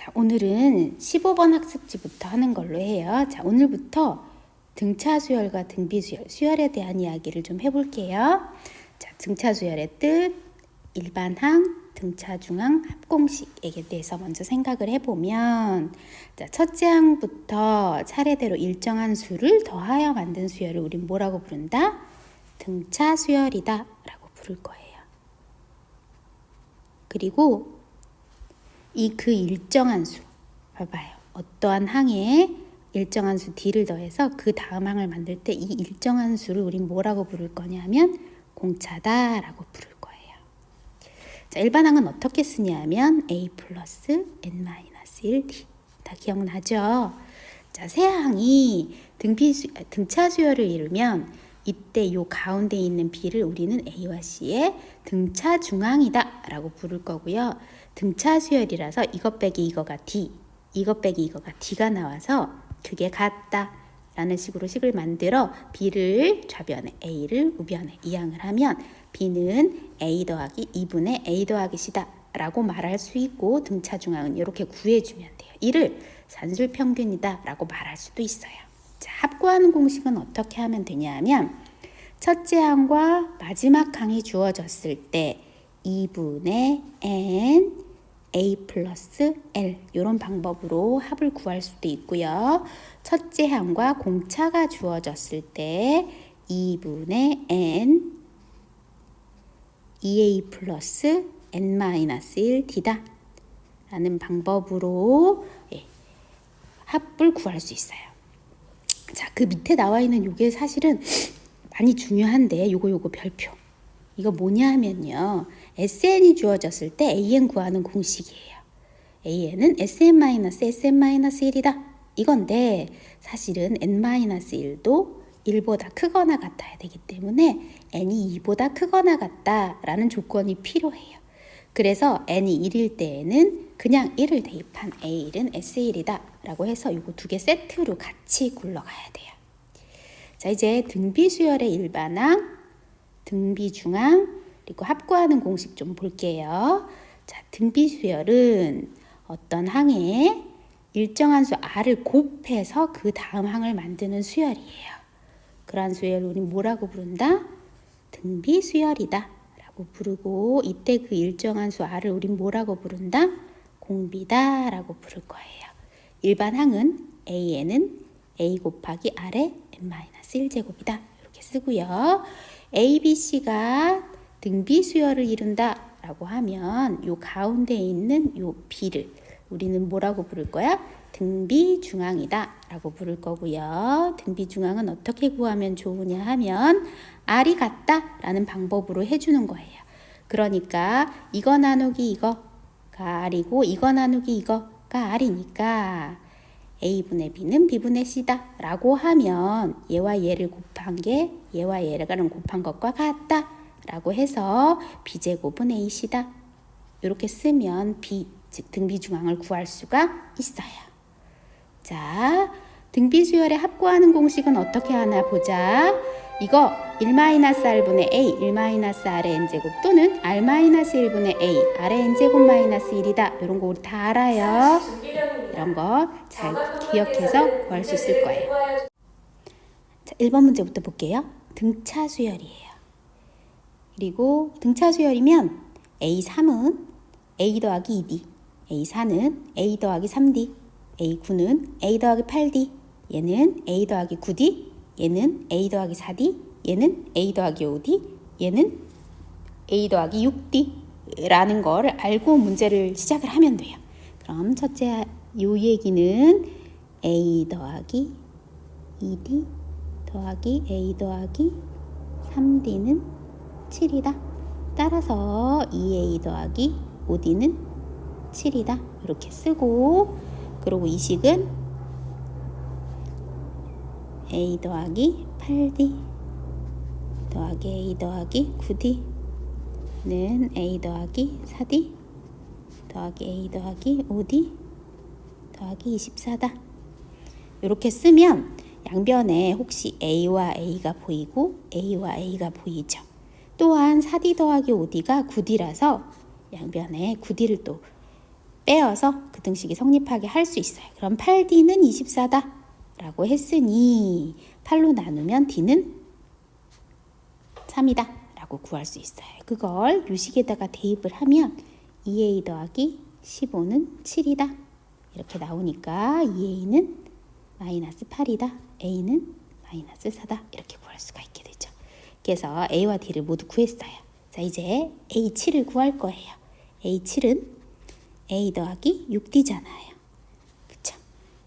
자, 오늘은 15번 학습지부터 하는 걸로 해요. 자, 오늘부터 등차 수열과 등비 수열, 수열에 대한 이야기를 좀 해볼게요. 자, 등차 수열의 뜻, 일반항, 등차 중항, 합공식에 대해서 먼저 생각을 해보면, 자, 첫째 항부터 차례대로 일정한 수를 더하여 만든 수열을 우린 뭐라고 부른다? 등차 수열이다 라고 부를 거예요. 그리고 그 일정한 수, 봐봐요. 어떠한 항에 일정한 수 D를 더해서 그 다음 항을 만들 때 이 일정한 수를 우린 뭐라고 부를 거냐면 공차다라고 부를 거예요. 자, 일반항은 어떻게 쓰냐면 A 플러스 N-1D. 다 기억나죠? 자, 세 항이 등차 수열을 이루면 이때 요 가운데 있는 B를 우리는 A와 C의 등차 중항이다 라고 부를 거고요. 등차 수열이라서 이것 빼기 이거가 D, 이것 빼기 이거가 D가 나와서 그게 같다 라는 식으로 식을 만들어 B를 좌변에 A를 우변에 이항을 하면 B는 A 더하기 2분의 A 더하기 C다 라고 말할 수 있고, 등차 중항은 이렇게 구해주면 돼요. 이를 산술평균이다 라고 말할 수도 있어요. 자, 합구하는 공식은 어떻게 하면 되냐 하면 첫째 항과 마지막 항이 주어졌을 때 2분의 N A 플러스 L 이런 방법으로 합을 구할 수도 있고요. 첫째 항과 공차가 주어졌을 때 2분의 N 2A 플러스 N-1D다 라는 방법으로 합을 구할 수 있어요. 자, 그 밑에 나와 있는 요게 사실은 많이 중요한데 요거 별표. 이거 뭐냐 하면요. SN이 주어졌을 때 AN 구하는 공식이에요. AN은 SN-SN-1이다. 이건데 사실은 N-1도 1보다 크거나 같아야 되기 때문에 N이 2보다 크거나 같다라는 조건이 필요해요. 그래서 N이 1일 때에는 그냥 1을 대입한 A1은 S1이다 라고 해서 이거 두 개 세트로 같이 굴러가야 돼요. 자, 이제 등비 수열의 일반항, 등비 중항, 그리고 합구하는 공식 좀 볼게요. 자, 등비 수열은 어떤 항에 일정한 수 R을 곱해서 그 다음 항을 만드는 수열이에요. 그러한 수열을 우리 뭐라고 부른다? 등비 수열이다 라고 부르고, 이때 그 일정한 수 R을 우린 뭐라고 부른다? 공비다 라고 부를 거예요. 일반항은 AN은 A 곱하기 R의 N-1제곱이다 이렇게 쓰고요. A, B, C가 등비 수열을 이룬다 라고 하면 요 가운데 있는 요 B를 우리는 뭐라고 부를 거야? 등비 중항이다 라고 부를 거고요. 등비 중항은 어떻게 구하면 좋으냐 하면 R이 같다 라는 방법으로 해주는 거예요. 그러니까 이거 나누기 이거가 R이고 이거 나누기 이거가 R이니까 A분의 B는 B분의 C다 라고 하면 얘와 얘를 곱한 게 얘와 얘를 곱한 것과 같다 라고 해서 B제곱은 AC다 이렇게 쓰면 B, 즉 등비중항을 구할 수가 있어요. 자, 등비수열의 합구하는 공식은 어떻게 하나 보자. 이거 1-R분의 A, 1-R의 N제곱 또는 R-1분의 A, R의 N제곱 마이너스 1이다. 이런 거 우리 다 알아요. 이런 거 잘 기억해서 구할 수 있을 거예요. 자, 1번 문제부터 볼게요. 등차 수열이에요. 그리고 등차 수열이면 A3은 A 더하기 2D, A4는 A 더하기 3D, A9는 A 더하기 8D, 얘는 A 더하기 9D, 얘는 A 더하기 4D, 얘는 A 더하기 5D, 얘는 A 더하기 6D 라는 걸 알고 문제를 시작을 하면 돼요. 그럼 첫째 요 얘기는 A 더하기 2D 더하기 A 더하기 3D는 7이다. 따라서 2A 더하기 5D는 7이다. 이렇게 쓰고, 그리고 이 식은 A 더하기 8D 더하기 A 더하기 9D는 A 더하기 4D 더하기 A 더하기 5D 더하기 24다. 이렇게 쓰면 양변에 혹시 A와 A가 보이고 A와 A가 보이죠. 또한 4D 더하기 5D가 9D라서 양변에 9D를 또 빼어서 그 등식이 성립하게 할 수 있어요. 그럼 8D는 24다 라고 했으니 8로 나누면 D는 3이다 라고 구할 수 있어요. 그걸 요식에다가 대입을 하면 2A 더하기 15는 7이다 이렇게 나오니까 2A는 마이너스 8이다, A는 마이너스 4다 이렇게 구할 수가 있게 되죠. 그래서 A와 D를 모두 구했어요. 자, 이제 A7을 구할 거예요. A7은 A 더하기 6D잖아요. 그쵸?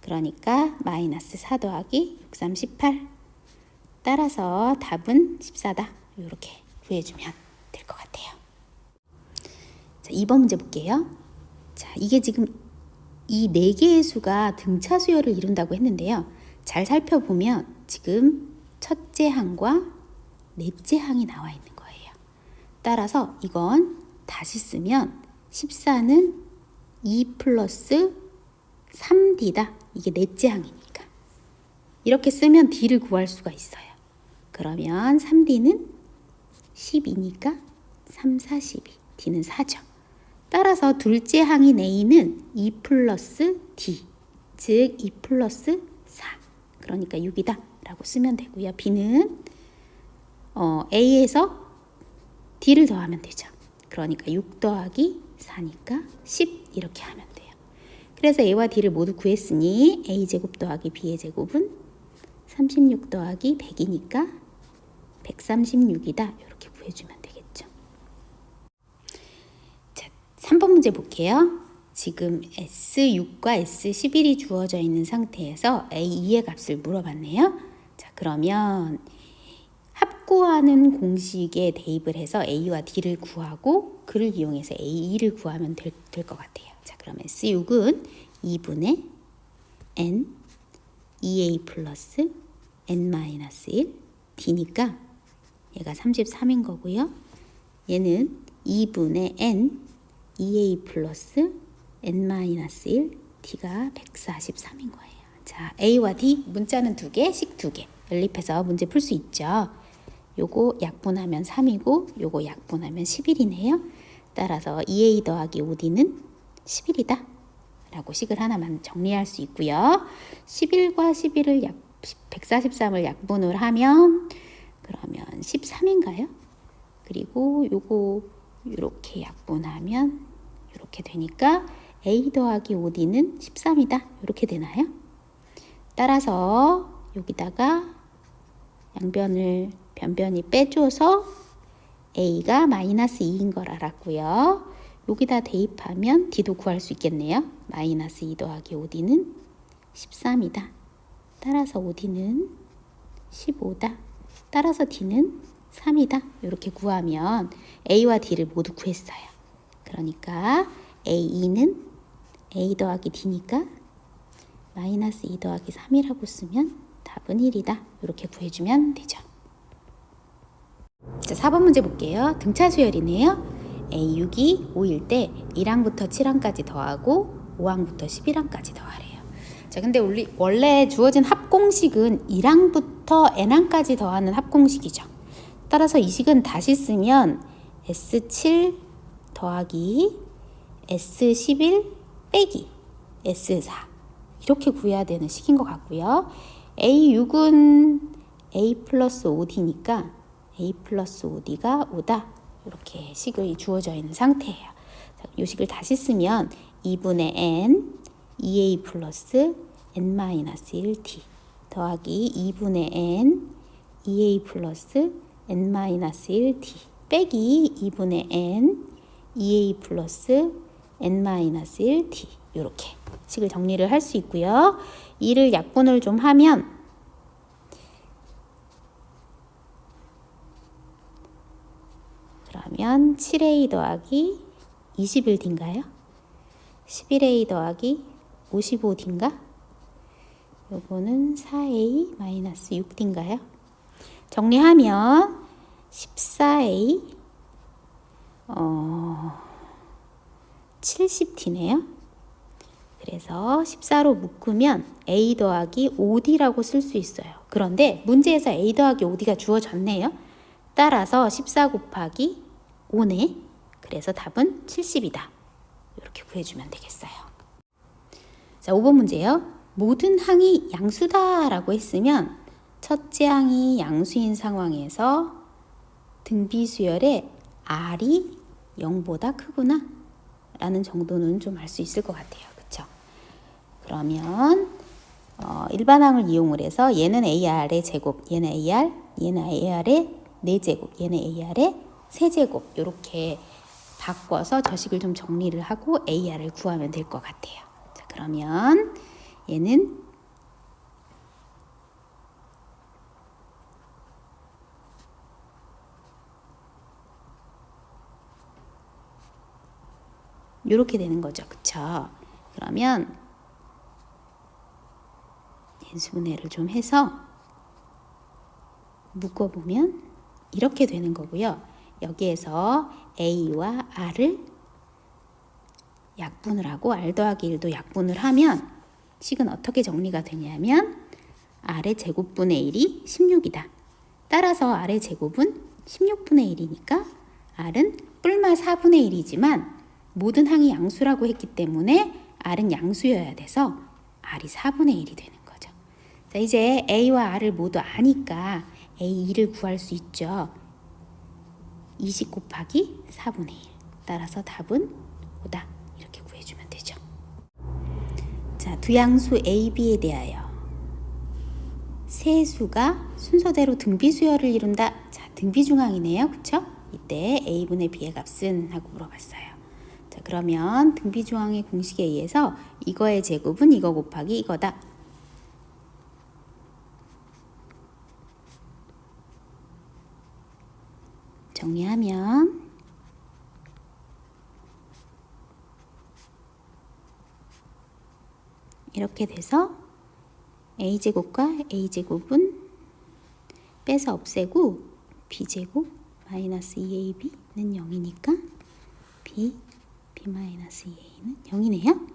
그러니까 마이너스 4 더하기 6, 3, 18. 따라서 답은 14다. 이렇게 구해주면 될 것 같아요. 자, 2번 문제 볼게요. 자, 이게 지금 이 4개의 수가 등차 수열을 이룬다고 했는데요. 잘 살펴보면 지금 첫째 항과 넷째 항이 나와 있는 거예요. 따라서 이건 다시 쓰면 14는 2 플러스 3D다. 이게 넷째 항이니까. 이렇게 쓰면 D를 구할 수가 있어요. 그러면 3D는 12니까 3, 4, 12. D는 4죠. 따라서 둘째 항인 A는 2 플러스 D, 즉 2 플러스 4. 그러니까 6이다 라고 쓰면 되고요. B는 A에서 D를 더하면 되죠. 그러니까 6 더하기 4니까 10 이렇게 하면 돼요. 그래서 A와 D를 모두 구했으니 A제곱 더하기 B의 제곱은 36 더하기 100이니까 136이다. 이렇게 구해주면 되겠죠. 자, 3번 문제 볼게요. 지금 S6과 S11이 주어져 있는 상태에서 A2의 값을 물어봤네요. 자, 그러면 합구하는 공식에 대입을 해서 A와 D를 구하고 그를 이용해서 A2를 구하면 될 것 같아요. 자, 그럼 S6은 2분의 N 2A 플러스 N-1 D니까 얘가 33인 거고요. 얘는 2분의 N 2A 플러스 N-1 D가 143인 거예요. 자, A와 D 문자는 2개, 식 2개 연립해서 문제 풀 수 있죠. 요거 약분하면 3이고 요거 약분하면 11이네요. 따라서 2A 더하기 5D는 11이다 라고 식을 하나만 정리할 수 있고요. 11과 11을 143을 약분을 하면 그러면 13인가요? 그리고 요거 이렇게 약분하면 이렇게 되니까 A 더하기 5D는 13이다 이렇게 되나요? 따라서 여기다가 양변을 변변이 빼줘서 A가 마이너스 2인 걸 알았고요. 여기다 대입하면 D도 구할 수 있겠네요. 마이너스 2 더하기 5D는 13이다. 따라서 5D는 15다. 따라서 D는 3이다. 이렇게 구하면 A와 D를 모두 구했어요. 그러니까 A2는 A 더하기 D니까 마이너스 2 더하기 3이라고 쓰면 답은 1이다. 이렇게 구해주면 되죠. 자, 4번 문제 볼게요. 등차 수열이네요. A6이 5일 때 1항부터 7항까지 더하고 5항부터 11항까지 더하래요. 자, 근데 원래 주어진 합공식은 1항부터 n항까지 더하는 합공식이죠. 따라서 이 식은 다시 쓰면 S7 더하기 S11 빼기 S4 이렇게 구해야 되는 식인 것 같고요. A6은 A 플러스 5D니까 A 플러스 5D가 5다. 이렇게 식이 주어져 있는 상태예요. 이 식을 다시 쓰면 2분의 N 2A 플러스 N-1D 더하기 2분의 N 2A 플러스 N-1D 빼기 2분의 N 2A 플러스 N-1D 이렇게 식을 정리를 할 수 있고요. 이를 약분을 좀 하면 그러면 7A 더하기 21D인가요? 11A 더하기 55D인가? 요거는 4A 마이너스 6D인가요? 정리하면 14A 70D네요. 그래서 14로 묶으면 A 더하기 5D라고 쓸 수 있어요. 그런데 문제에서 A 더하기 5D가 주어졌네요. 따라서 14 곱하기 5네. 그래서 답은 70이다. 이렇게 구해주면 되겠어요. 자, 5번 문제요. 모든 항이 양수다라고 했으면 첫째 항이 양수인 상황에서 등비수열의 R이 0보다 크구나 라는 정도는 좀 알 수 있을 것 같아요. 그쵸? 그러면 일반항을 이용을 해서 얘는 AR의 제곱, 얘는 AR, 얘는 AR의 4제곱, 얘는 AR의 3제곱 이렇게 바꿔서 저식을 좀 정리를 하고 AR을 구하면 될 것 같아요. 자, 그러면 얘는 이렇게 되는 거죠. 그쵸? 그러면 인수분해를 좀 해서 묶어보면 이렇게 되는 거고요. 여기에서 A와 R을 약분을 하고 R 더하기 1도 약분을 하면 식은 어떻게 정리가 되냐면 R의 제곱분의 1이 16이다. 따라서 R의 제곱은 16분의 1이니까 R은 뿔마 4분의 1이지만 모든 항이 양수라고 했기 때문에 R은 양수여야 돼서 R이 4분의 1이 되는 거죠. 자, 이제 A와 R을 모두 아니까 A2를 구할 수 있죠. 20 곱하기 4분의 1. 따라서 답은 5다. 이렇게 구해주면 되죠. 자, 두 양수 A, B에 대하여 세 수가 순서대로 등비수열을 이룬다. 자, 등비중항이네요. 그쵸? 이때 A분의 B의 값은? 하고 물어봤어요. 자, 그러면 등비중항의 공식에 의해서 이거의 제곱은 이거 곱하기 이거다. 정리하면 이렇게 돼서 A제곱과 A제곱은 빼서 없애고 B제곱 마이너스 2AB는 0이니까 B-2A는 0이네요.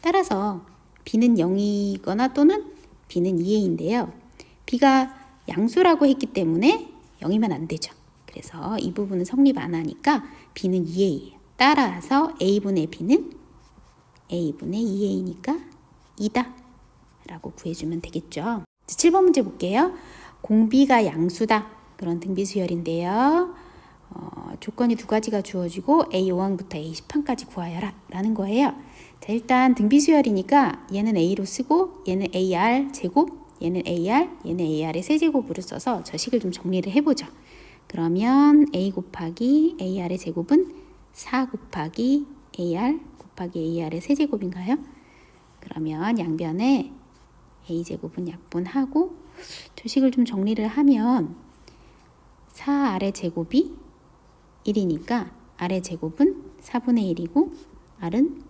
따라서 B는 0이거나 또는 B는 2A인데요. B가 양수라고 했기 때문에 0이면 안 되죠. 그래서 이 부분은 성립 안 하니까 B는 2A예요. 따라서 A분의 B는 A분의 2A니까 2다 라고 구해주면 되겠죠. 7번 문제 볼게요. 공비가 양수다. 그런 등비수열인데요. 조건이 두 가지가 주어지고 A5항부터 A10항까지 구하여라 라는 거예요. 자, 일단 등비수열이니까 얘는 A로 쓰고 얘는 AR 제곱, 얘는 AR, 얘는 AR의 세제곱으로 써서 저식을 좀 정리를 해보죠. 그러면 A 곱하기 AR의 제곱은 4 곱하기 AR 곱하기 AR의 세제곱인가요? 그러면 양변에 A제곱은 약분하고 저식을 좀 정리를 하면 4R의 제곱이 1이니까 R의 제곱은 4분의 1이고 R은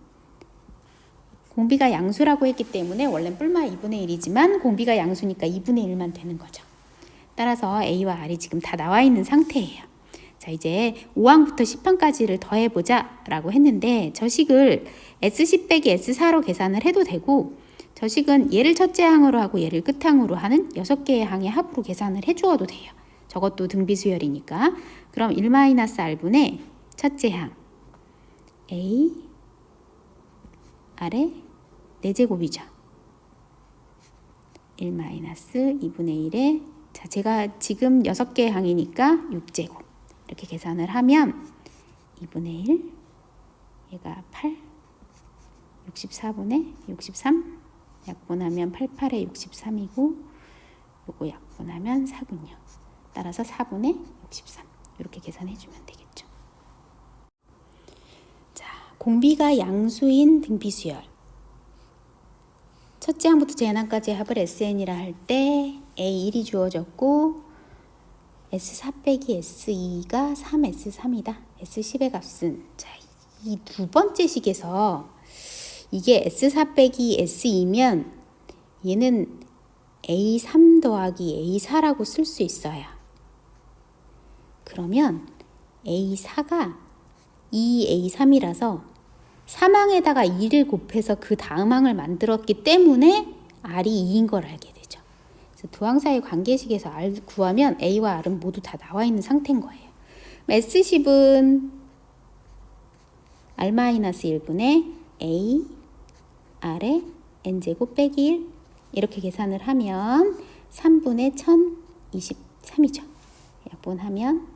공비가 양수라고 했기 때문에 원래는 뿔마 2분의 1이지만 공비가 양수니까 2분의 1만 되는 거죠. 따라서 A와 R이 지금 다 나와 있는 상태예요. 자, 이제 5항부터 10항까지를 더해보자 라고 했는데 저식을 S10 빼기 S4로 계산을 해도 되고 저식은 얘를 첫째 항으로 하고 얘를 끝항으로 하는 6개의 항의 합으로 계산을 해주어도 돼요. 저것도 등비수열이니까. 그럼 1-R분의 첫째 항 A R의 4제곱이죠. 1-2분의 1에 자, 제가 지금 6개의 항이니까 6제곱 이렇게 계산을 하면 2분의 1 얘가 8 64분의 63 약분하면 88에 63이고 요거 약분하면 4군요. 따라서 4분의 63 이렇게 계산해주면 되겠죠. 자, 공비가 양수인 등비수열 첫째 항부터 제한항까지 합을 SN이라 할 때 A1이 주어졌고 S4 빼기 S2가 3S3이다. S10의 값은 자, 이 두 번째 식에서 이게 S4 빼기 S2면 얘는 A3 더하기 A4라고 쓸 수 있어요. 그러면 A4가 2A3이라서 3항에다가 2를 곱해서 그 다음 항을 만들었기 때문에 R이 2인 걸 알게 되죠. 그래서 두 항 사이 관계식에서 R 구하면 A와 R은 모두 다 나와 있는 상태인 거예요. S10은 R-1분의 A R에 N제곱 빼기 1 이렇게 계산을 하면 3분의 1023이죠. 약분하면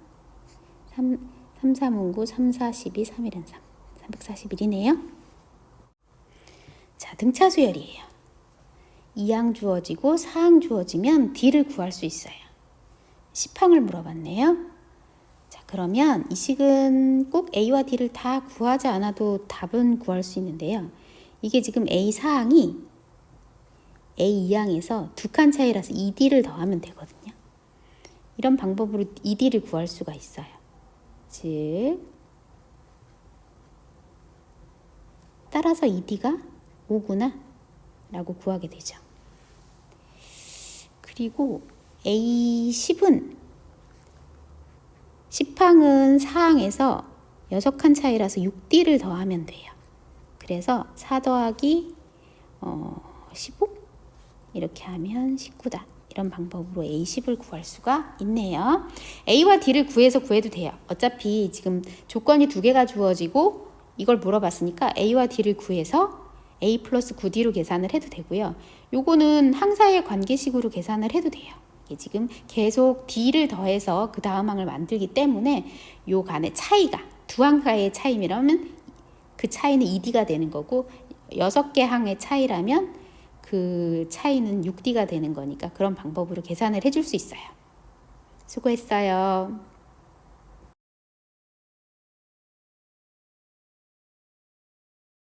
3, 3, 5, 9, 3, 4, 12, 3, 1은 3. 341이네요. 자, 등차 수열이에요. 2항 주어지고 4항 주어지면 D를 구할 수 있어요. 10항을 물어봤네요. 자, 그러면 이 식은 꼭 A와 D를 다 구하지 않아도 답은 구할 수 있는데요. 이게 지금 A 4항이 A 2항에서 두 칸 차이라서 2D를 더하면 되거든요. 이런 방법으로 2D를 구할 수가 있어요. 즉 따라서 2D가 5구나 라고 구하게 되죠. 그리고 A10은 10항은 4항에서 6칸 차이라서 6D를 더하면 돼요. 그래서 4 더하기 15 이렇게 하면 19다. 이런 방법으로 A10을 구할 수가 있네요. A와 D를 구해서 구해도 돼요. 어차피 지금 조건이 두 개가 주어지고 이걸 물어봤으니까 A와 D를 구해서 A 플러스 9D로 계산을 해도 되고요. 요거는 항사의 관계식으로 계산을 해도 돼요. 이게 지금 계속 D를 더해서 그 다음 항을 만들기 때문에 요 간의 차이가 두 항사의 차이라면 그 차이는 2D가 되는 거고 6개 항의 차이라면 그 차이는 6D가 되는 거니까 그런 방법으로 계산을 해줄 수 있어요. 수고했어요.